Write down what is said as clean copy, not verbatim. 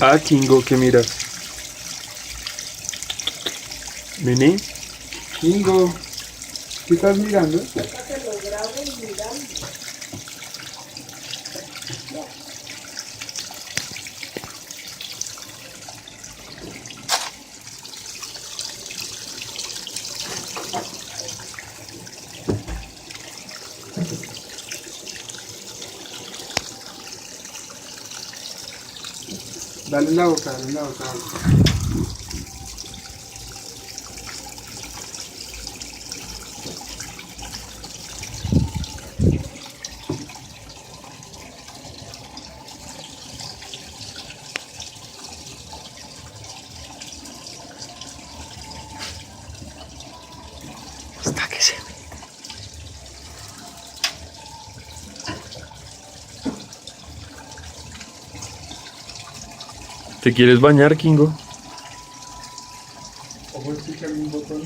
Ah, Kingo, ¿qué miras? Nene, Kingo, ¿qué estás mirando? Dale en la boca, dale en la boca. hasta que se... ¿Te quieres bañar, Kingo? Ojo, escucha un botón.